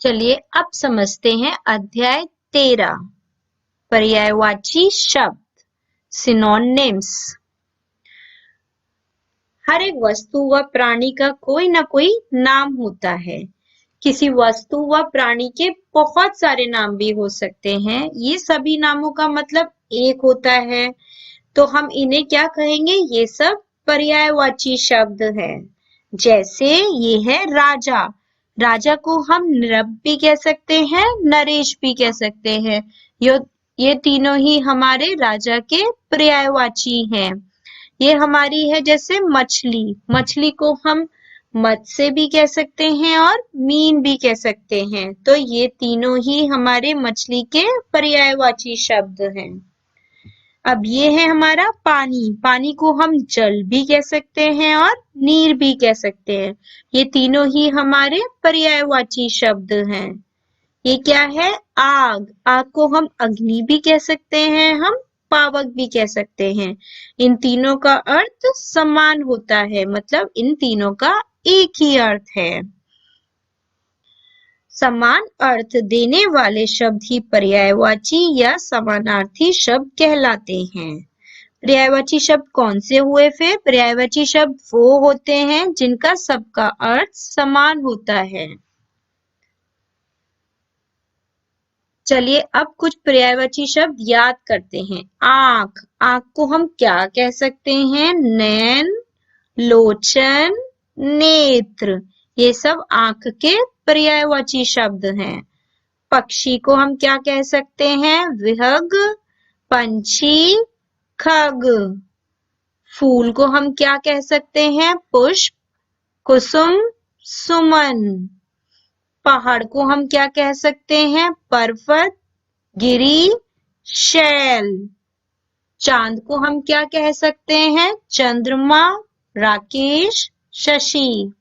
चलिए अब समझते हैं अध्याय 13 पर्यायवाची शब्द सिनोनिम्स। हर एक वस्तु व प्राणी का कोई ना कोई नाम होता है। किसी वस्तु व प्राणी के बहुत सारे नाम भी हो सकते हैं। ये सभी नामों का मतलब एक होता है, तो हम इन्हें क्या कहेंगे? ये सब पर्यायवाची शब्द है। जैसे ये है राजा। राजा को हम नृप भी कह सकते हैं, नरेश भी कह सकते हैं। ये तीनों ही हमारे राजा के पर्यायवाची हैं। ये हमारी है जैसे मछली। मछली को हम मत्स्य भी कह सकते हैं और मीन भी कह सकते हैं। तो ये तीनों ही हमारे मछली के पर्यायवाची शब्द हैं। अब ये है हमारा पानी। पानी को हम जल भी कह सकते हैं और नीर भी कह सकते हैं। ये तीनों ही हमारे पर्यायवाची शब्द हैं। ये क्या है? आग। आग को हम अग्नि भी कह सकते हैं, हम पावक भी कह सकते हैं। इन तीनों का अर्थ समान होता है, मतलब इन तीनों का एक ही अर्थ है। समान अर्थ देने वाले शब्द ही पर्यायवाची या समानार्थी शब्द कहलाते हैं। पर्यायवाची शब्द कौन से हुए? फिर पर्यायवाची शब्द वो होते हैं जिनका सबका अर्थ समान होता है। चलिए अब कुछ पर्यायवाची शब्द याद करते हैं। आँख। आँख को हम क्या कह सकते हैं? नैन, लोचन, नेत्र। ये सब आँख के पर्यायवाची शब्द हैं। पक्षी को हम क्या कह सकते हैं? विहग, पंछी, खग। फूल को हम क्या कह सकते हैं? पुष्प, कुसुम, सुमन। पहाड़ को हम क्या कह सकते हैं? पर्वत, गिरी, शैल। चांद को हम क्या कह सकते हैं? चंद्रमा, राकेश, शशि।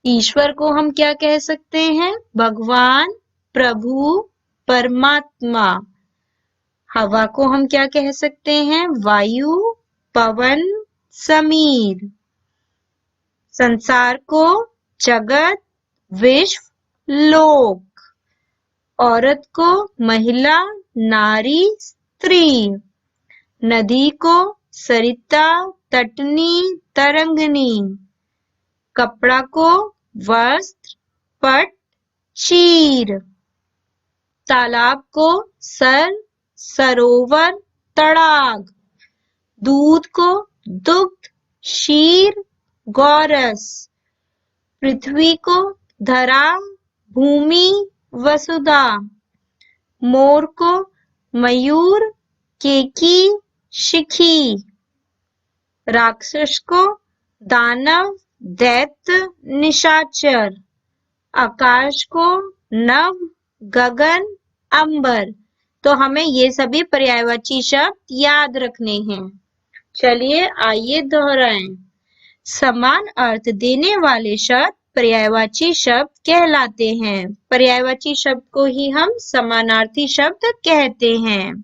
ईश्वर को हम क्या कह सकते हैं? भगवान, प्रभु, परमात्मा। हवा को हम क्या कह सकते हैं? वायु, पवन, समीर। संसार को जगत, विश्व, लोक। औरत को महिला, नारी, स्त्री। नदी को सरिता, तटनी, तरंगनी। कपड़ा को वस्त्र, पट, चीर। तालाब को सर, सरोवर, तड़ाग। दूध को दुग्ध, क्षीर, गौरस। पृथ्वी को धरा, भूमि, वसुधा। मोर को मयूर, केकी, शिखी। राक्षस को दानव, दैत्य, निशाचर। आकाश को नभ, गगन, अंबर। तो हमें ये सभी पर्यायवाची शब्द याद रखने हैं। चलिए आइए दोहराएं। समान अर्थ देने वाले शब्द पर्यायवाची शब्द कहलाते हैं। पर्यायवाची शब्द को ही हम समानार्थी शब्द कहते हैं।